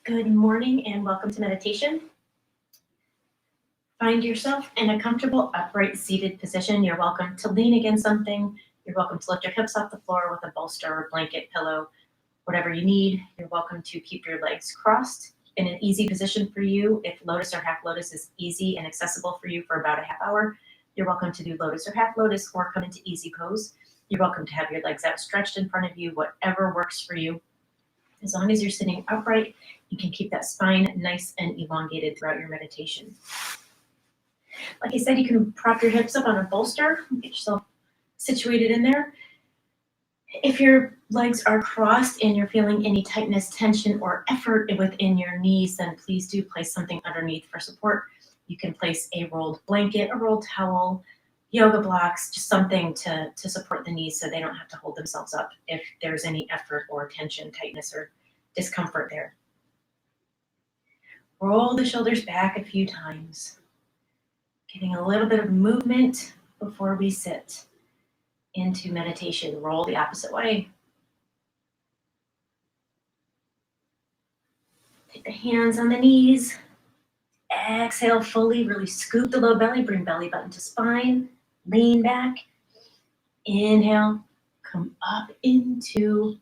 Good morning and welcome to meditation. Find yourself in a comfortable, upright, seated position. You're welcome to lean against something. You're welcome to lift your hips off the floor with a bolster, blanket, pillow, whatever you need. You're welcome to keep your legs crossed in an easy position for you. If lotus or half lotus is easy and accessible for you for about a half hour, you're welcome to do lotus or half lotus or come into easy pose. You're welcome to have your legs outstretched in front of you, whatever works for you. As long as you're sitting upright, you can keep that spine nice and elongated throughout your meditation. Like I said, you can prop your hips up on a bolster, get yourself situated in there. If your legs are crossed and you're feeling any tightness, tension, or effort within your knees, then please do place something underneath for support. You can place a rolled blanket, a rolled towel, yoga blocks, just something to support the knees so they don't have to hold themselves up if there's any effort or tension, tightness, or discomfort there. Roll the shoulders back a few times, getting a little bit of movement before we sit into meditation. Roll the opposite way. Take the hands on the knees. Exhale fully, really scoop the low belly, bring belly button to spine, lean back. Inhale, come up into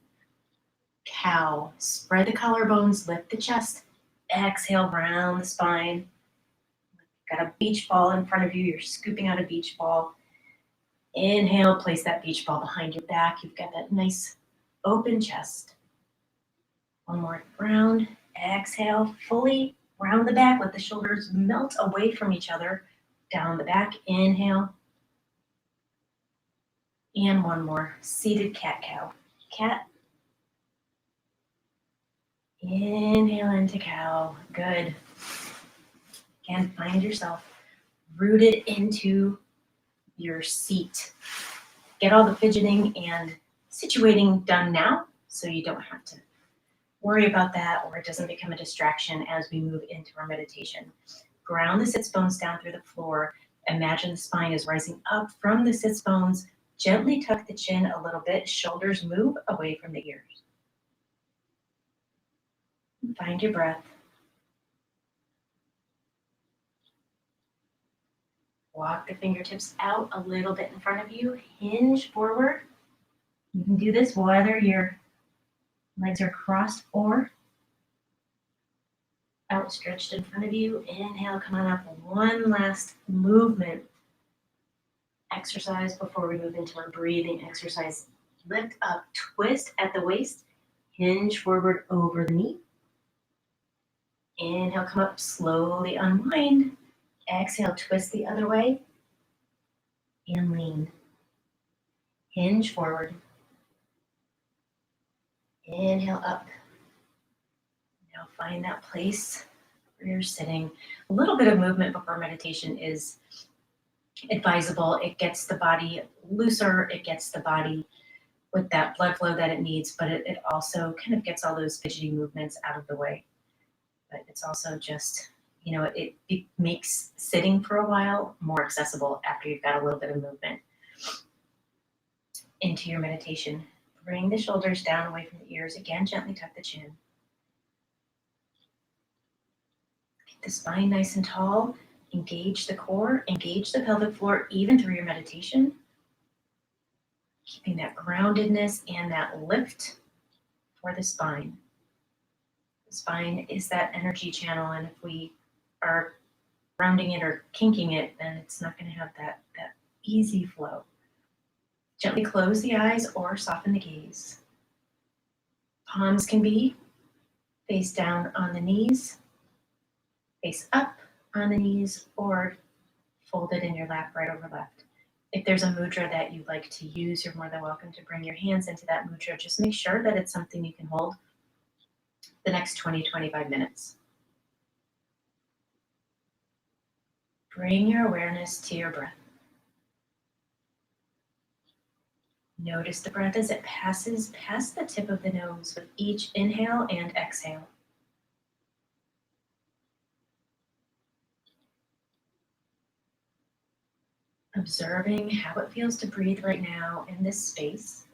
cow. Spread the collarbones, lift the chest. Exhale, round the spine. Got a beach ball in front of you. You're scooping out a beach ball. Inhale, place that beach ball behind your back. You've got that nice open chest. One more round. Exhale, fully round the back. Let the shoulders melt away from each other. Down the back. Inhale. And one more. Seated cat-cow. Cat. Inhale into cow. Good. Again, find yourself rooted into your seat. Get all the fidgeting and situating done now so you don't have to worry about that or it doesn't become a distraction as we move into our meditation. Ground the sits bones down through the floor. Imagine the spine is rising up from the sits bones. Gently tuck the chin a little bit. Shoulders move away from the ears. Find your breath. Walk the fingertips out a little bit in front of you. Hinge forward. You can do this whether your legs are crossed or outstretched in front of you. Inhale, come on up. One last movement exercise before we move into our breathing exercise. Lift up, twist at the waist, hinge forward over the knee. Inhale, come up, slowly unwind. Exhale, twist the other way and lean. Hinge forward. Inhale up. Now find that place where you're sitting. A little bit of movement before meditation is advisable. It gets the body looser. It gets the body with that blood flow that it needs, but it also kind of gets all those fidgety movements out of the way. But it's also just, it makes sitting for a while more accessible after you've got a little bit of movement into your meditation. Bring the shoulders down away from the ears. Again, gently tuck the chin. Keep the spine nice and tall. Engage the core. Engage the pelvic floor even through your meditation. Keeping that groundedness and that lift for the spine. The spine is that energy channel, and if we are rounding it or kinking it, then it's not going to have that easy flow. Gently close the eyes or soften the gaze. Palms can be face down on the knees, face up on the knees, or folded in your lap right over left. If there's a mudra that you'd like to use, you're more than welcome to bring your hands into that mudra. Just make sure that it's something you can hold the next 20-25 minutes. Bring your awareness to your breath. Notice the breath as it passes past the tip of the nose with each inhale and exhale. Observing how it feels to breathe right now in this space.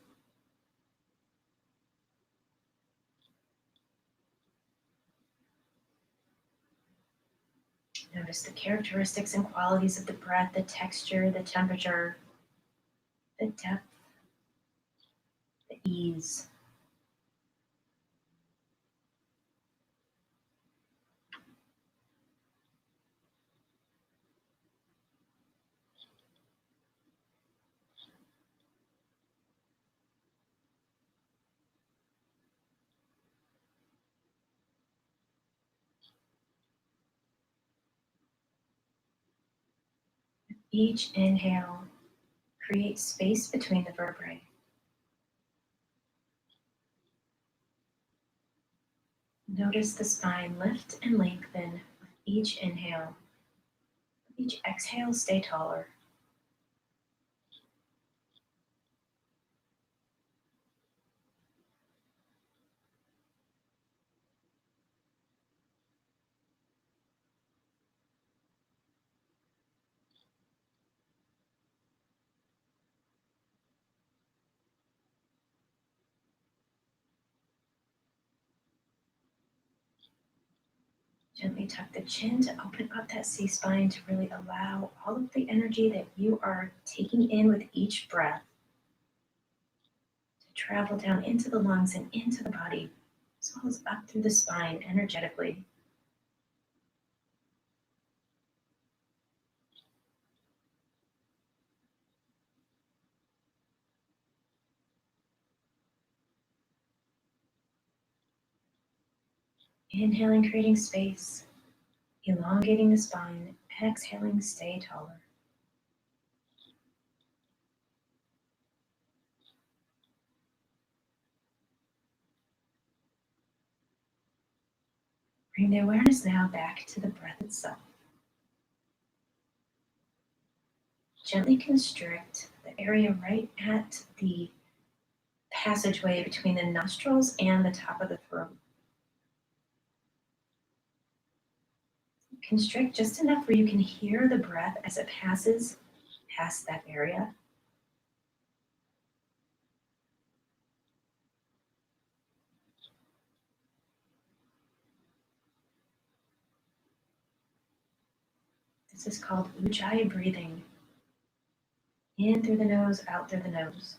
Notice the characteristics and qualities of the breath, the texture, the temperature, the depth, the ease. Each inhale, create space between the vertebrae. Notice the spine lift and lengthen with each inhale. With each exhale, stay taller. Gently tuck the chin to open up that C-spine to really allow all of the energy that you are taking in with each breath to travel down into the lungs and into the body, as well as up through the spine energetically. Inhaling, creating space, elongating the spine. Exhaling, stay taller. Bring the awareness now back to the breath itself. Gently constrict the area right at the passageway between the nostrils and the top of the throat. Constrict just enough where you can hear the breath as it passes past that area. This is called Ujjayi breathing. In through the nose, out through the nose.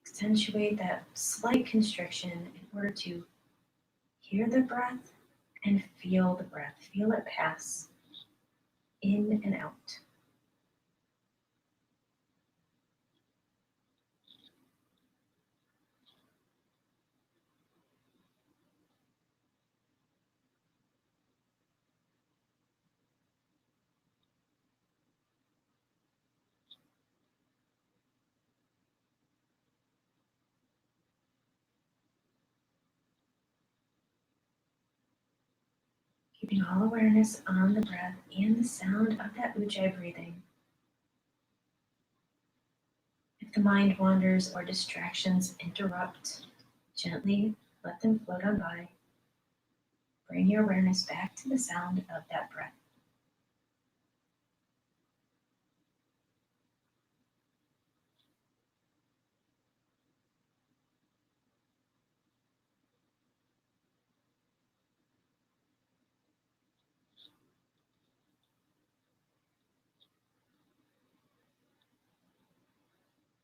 Accentuate that slight constriction in order to hear the breath and feel the breath. Feel it pass in and out. Keeping all awareness on the breath and the sound of that Ujjayi breathing. If the mind wanders or distractions interrupt, gently let them float on by. Bring your awareness back to the sound of that breath.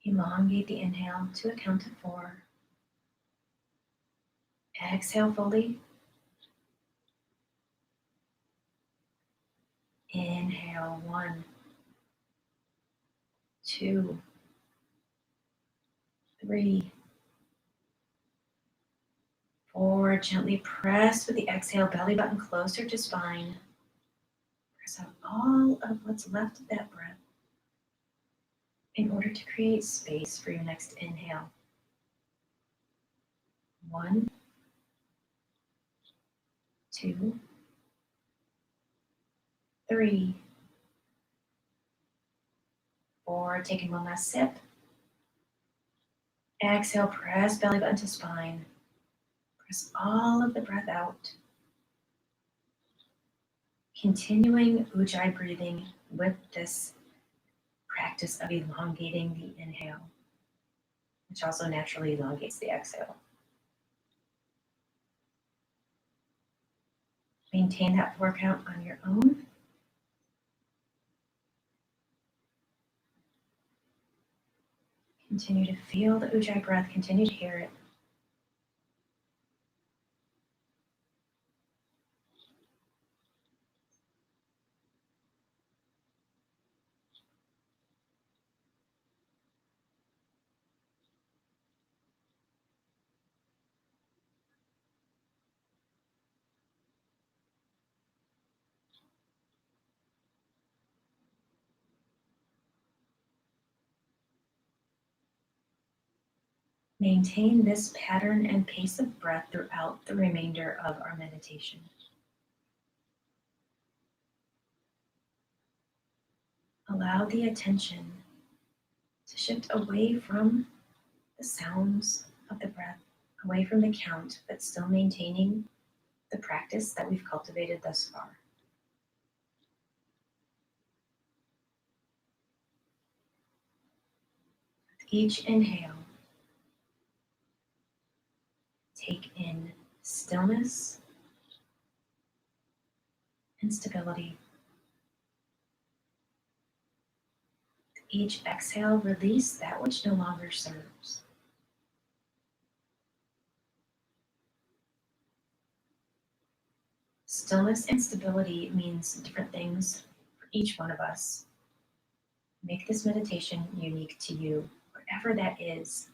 Elongate the inhale to a count of 4. Exhale fully. Inhale 1, 2, 3, 4. Gently press with the exhale, belly button closer to spine. Press out all of what's left of that breath in order to create space for your next inhale. 1, 2, 3, 4. Taking one last sip. Exhale, press belly button to spine. Press all of the breath out. Continuing Ujjayi breathing with this practice of elongating the inhale, which also naturally elongates the exhale. Maintain that 4 count on your own. Continue to feel the Ujjayi breath, continue to hear it. Maintain this pattern and pace of breath throughout the remainder of our meditation. Allow the attention to shift away from the sounds of the breath, away from the count, but still maintaining the practice that we've cultivated thus far. With each inhale, take in stillness and stability. With each exhale, release that which no longer serves. Stillness and stability means different things for each one of us. Make this meditation unique to you, whatever that is,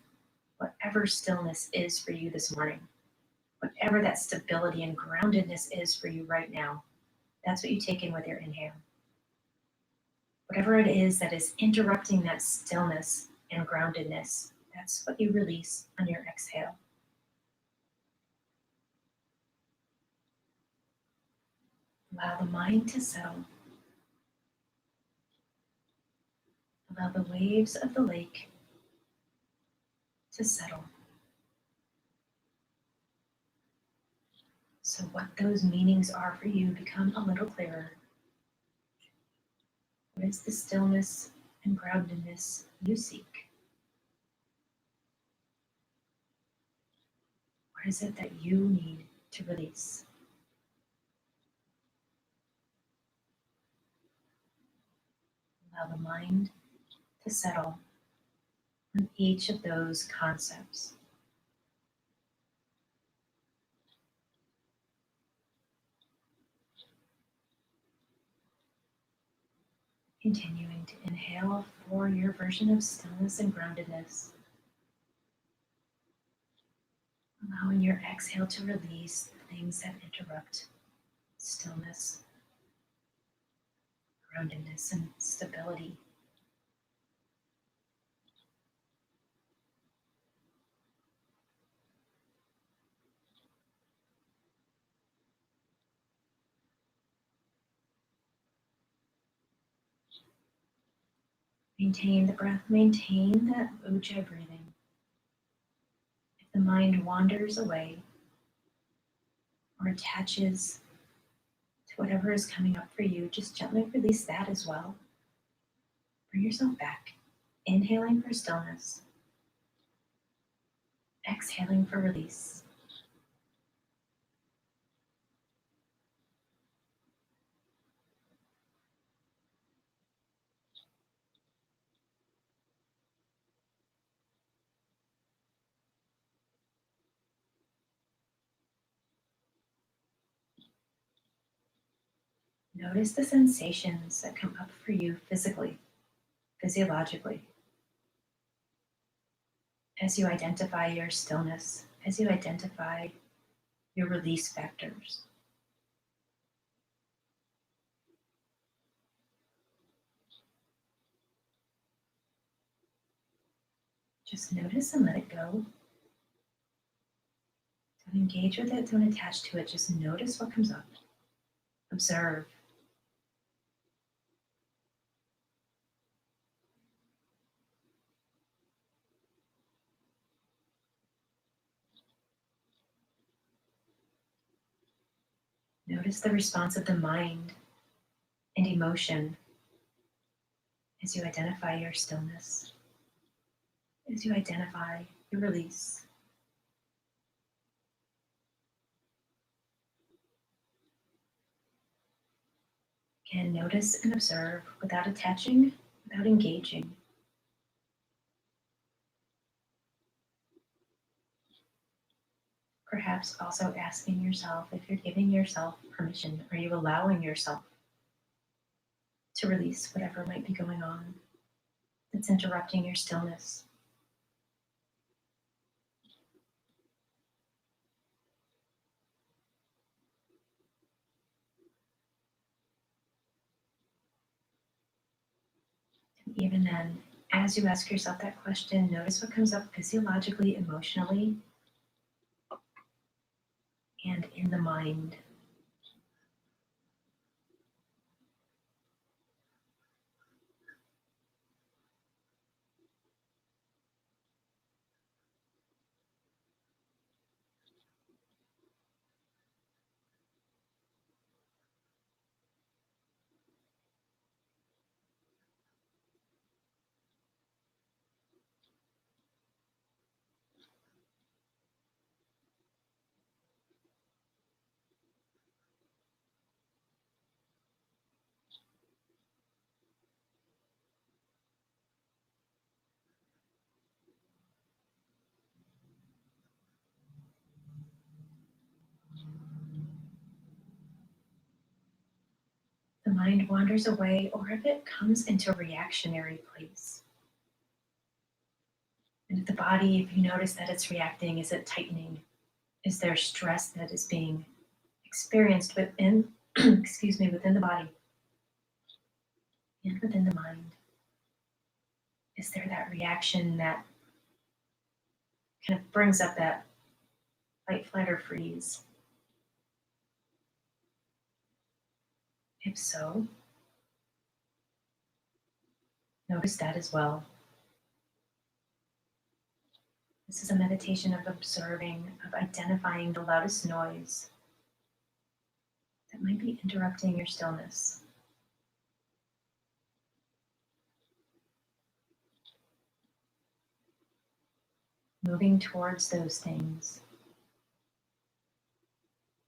whatever stillness is for you this morning, whatever that stability and groundedness is for you right now. That's what you take in with your inhale. Whatever it is that is interrupting that stillness and groundedness, that's what you release on your exhale. Allow the mind to settle. Allow the waves of the lake to settle. So what those meanings are for you become a little clearer. What is the stillness and groundedness you seek? What is it that you need to release? Allow the mind to settle on each of those concepts. Continuing to inhale for your version of stillness and groundedness. Allowing your exhale to release the things that interrupt stillness, groundedness, and stability. Maintain the breath, maintain that Ujjayi breathing. If the mind wanders away or attaches to whatever is coming up for you, just gently release that as well. Bring yourself back, inhaling for stillness, exhaling for release. Notice the sensations that come up for you physically, physiologically, as you identify your stillness, as you identify your release factors. Just notice and let it go. Don't engage with it, don't attach to it, just notice what comes up. Observe. Notice the response of the mind and emotion as you identify your stillness, as you identify your release. Again, notice and observe without attaching, without engaging. Perhaps also asking yourself if you're giving yourself permission. Are you allowing yourself to release whatever might be going on that's interrupting your stillness? And even then, as you ask yourself that question, notice what comes up physiologically, emotionally, and in the mind. The mind wanders away, or if it comes into reactionary place. And if the body, if you notice that it's reacting, is it tightening? Is there stress that is being experienced within, excuse me, within the body and within the mind? Is there that reaction that kind of brings up that fight, flight, or freeze? If so, notice that as well. This is a meditation of observing, of identifying the loudest noise that might be interrupting your stillness. Moving towards those things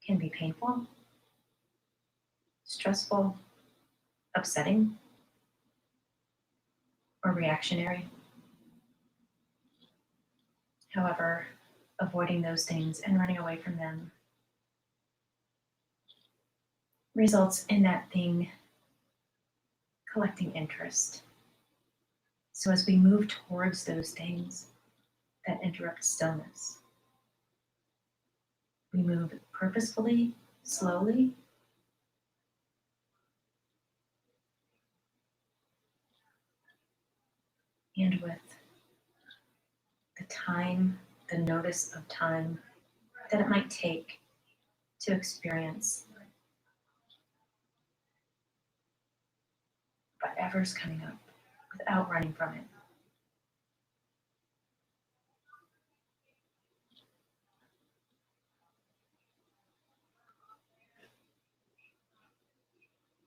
can be painful, stressful, upsetting, or reactionary. However, avoiding those things and running away from them results in that thing collecting interest. So as we move towards those things that interrupt stillness, we move purposefully, slowly, and with the time, the notice of time that it might take to experience whatever's coming up without running from it.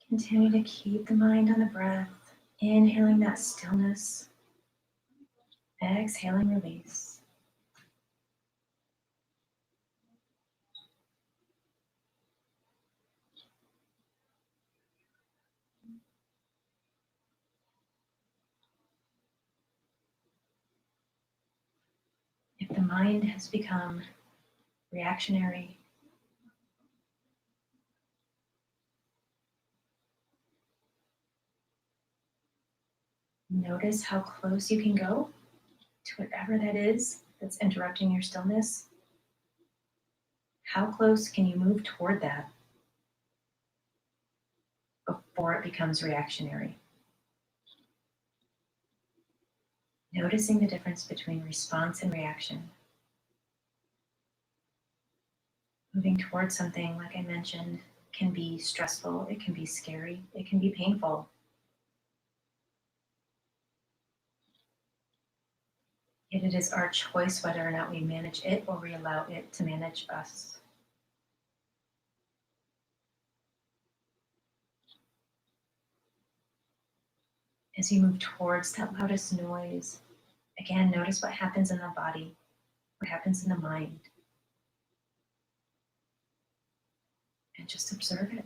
Continue to keep the mind on the breath, inhaling that stillness, exhaling release. If the mind has become reactionary, notice how close you can go to whatever that is that's interrupting your stillness. How close can you move toward that before it becomes reactionary? Noticing the difference between response and reaction. Moving towards something, like I mentioned, can be stressful, it can be scary, it can be painful. Yet it is our choice whether or not we manage it or we allow it to manage us. As you move towards that loudest noise, again, notice what happens in the body, what happens in the mind, and just observe it.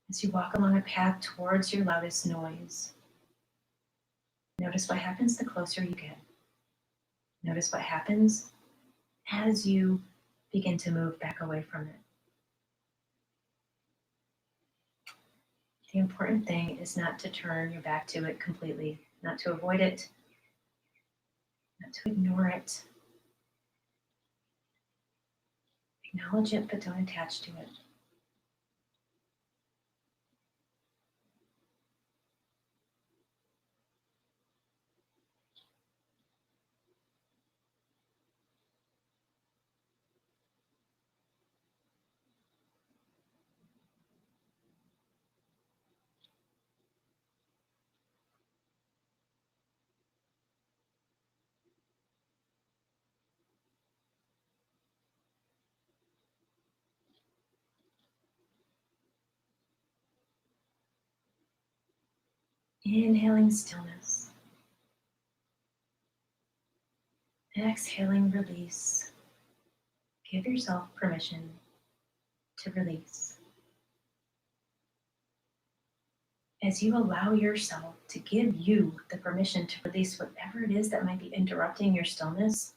As you walk along a path towards your loudest noise, notice what happens the closer you get. Notice what happens as you begin to move back away from it. The important thing is not to turn your back to it completely, not to avoid it, not to ignore it. Acknowledge it, but don't attach to it. Inhaling stillness. Exhaling release. Give yourself permission to release. As you allow yourself to give you the permission to release whatever it is that might be interrupting your stillness,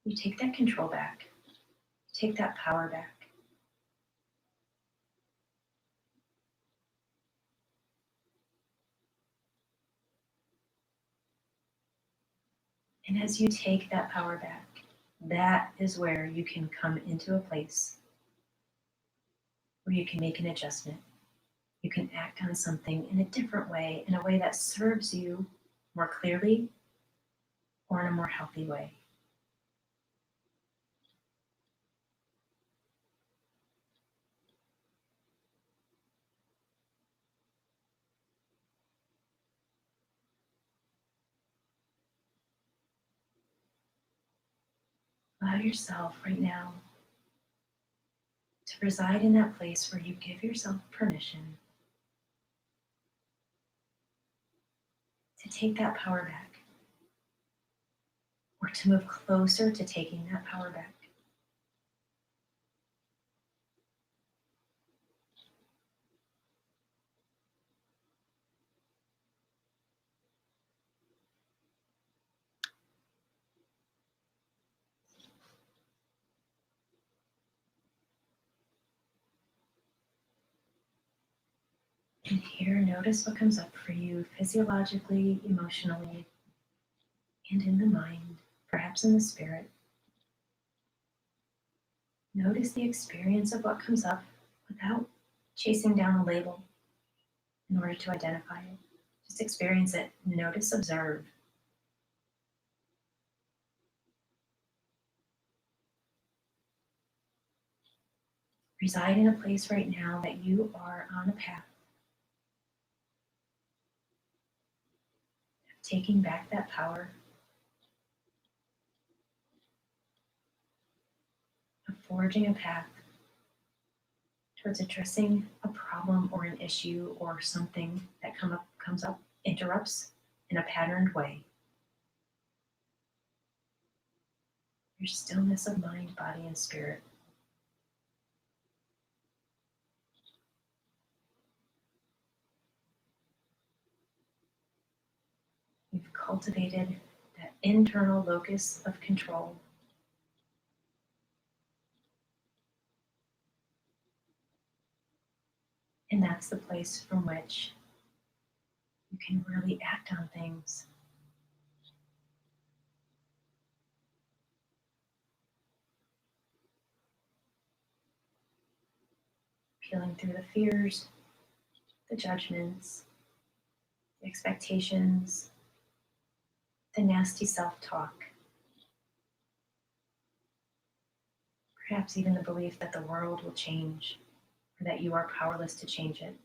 you take that control back, take that power back. And as you take that power back, that is where you can come into a place where you can make an adjustment. You can act on something in a different way, in a way that serves you more clearly or in a more healthy way. Allow yourself right now to reside in that place where you give yourself permission to take that power back, or to move closer to taking that power back. And here, notice what comes up for you physiologically, emotionally, and in the mind, perhaps in the spirit. Notice the experience of what comes up without chasing down a label in order to identify it. Just experience it. Notice, observe. Reside in a place right now that you are on a path of taking back that power, of forging a path towards addressing a problem or an issue or something that comes up, interrupts in a patterned way. Your stillness of mind, body, and spirit. You've cultivated that internal locus of control. And that's the place from which you can really act on things. Peeling through the fears, the judgments, the expectations, the nasty self-talk. Perhaps even the belief that the world will change or that you are powerless to change it.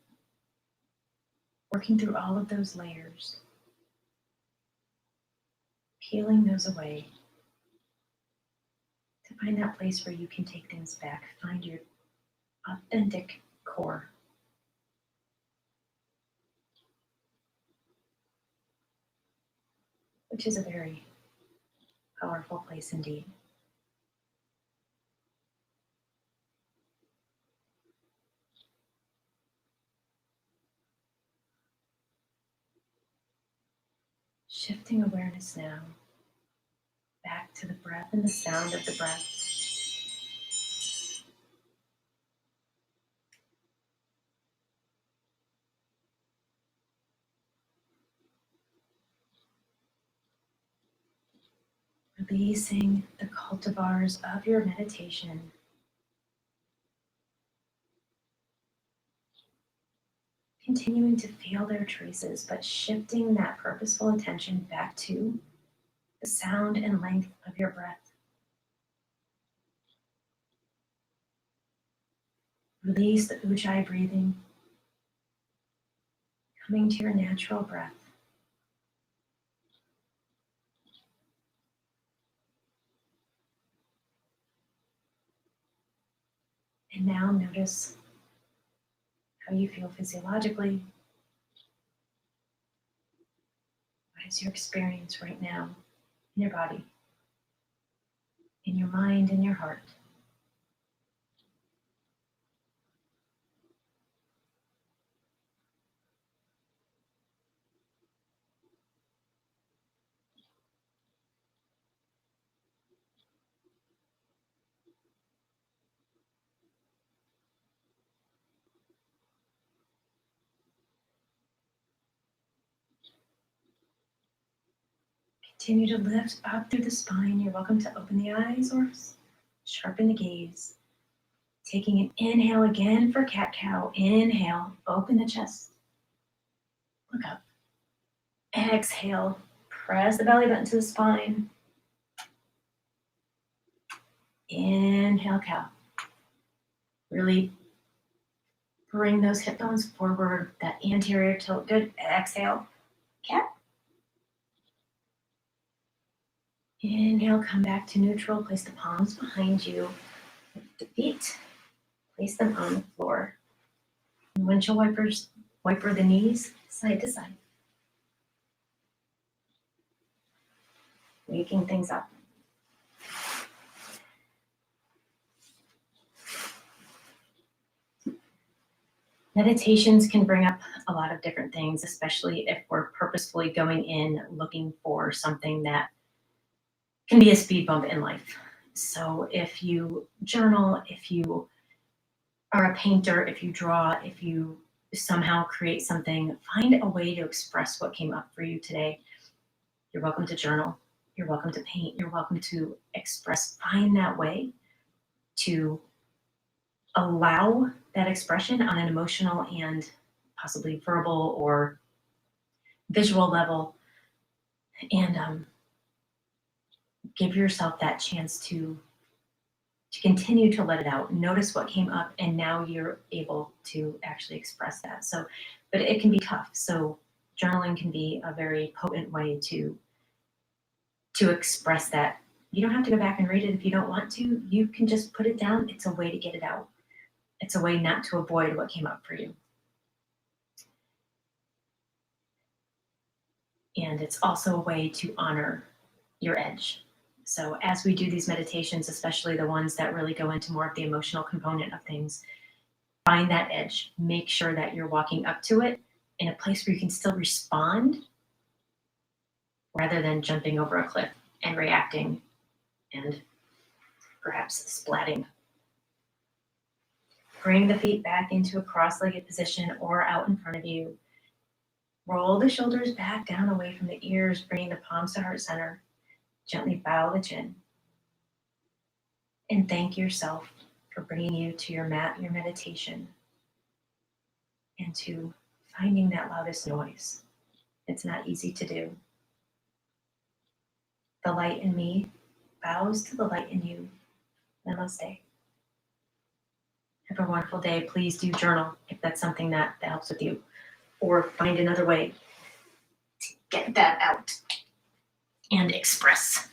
Working through all of those layers, peeling those away to find that place where you can take things back, find your authentic core. Which is a very powerful place indeed. Shifting awareness now back to the breath and the sound of the breath. Releasing the cultivars of your meditation. Continuing to feel their traces, but shifting that purposeful attention back to the sound and length of your breath. Release the ujjayi breathing, coming to your natural breath. And now notice how you feel physiologically. What is your experience right now in your body, in your mind, in your heart? Continue to lift up through the spine. You're welcome to open the eyes or sharpen the gaze. Taking an inhale again for cat-cow. Inhale, open the chest. Look up. Exhale, press the belly button to the spine. Inhale, cow. Really bring those hip bones forward, that anterior tilt. Good. Exhale, cat. Inhale, come back to neutral. Place the palms behind you. Lift the feet. Place them on the floor. And windshield wipers, wiper the knees side to side. Waking things up. Meditations can bring up a lot of different things, especially if we're purposefully going in looking for something that can be a speed bump in life. So if you journal, if you are a painter, if you draw, if you somehow create something, find a way to express what came up for you today. You're welcome to journal. You're welcome to paint. You're welcome to express. Find that way to allow that expression on an emotional and possibly verbal or visual level, and give yourself that chance to continue to let it out. Notice what came up, and now you're able to actually express that. So, but it can be tough. So journaling can be a very potent way to express that. You don't have to go back and read it if you don't want to. You can just put it down. It's a way to get it out. It's a way not to avoid what came up for you. And it's also a way to honor your edge. So as we do these meditations, especially the ones that really go into more of the emotional component of things, find that edge. Make sure that you're walking up to it in a place where you can still respond rather than jumping over a cliff and reacting and perhaps splatting. Bring the feet back into a cross-legged position or out in front of you. Roll the shoulders back down away from the ears, bringing the palms to heart center. Gently bow the chin. And thank yourself for bringing you to your mat, your meditation, and to finding that loudest noise. It's not easy to do. The light in me bows to the light in you. Namaste. Have a wonderful day. Please do journal if that's something that helps with you, or find another way to get that out and express.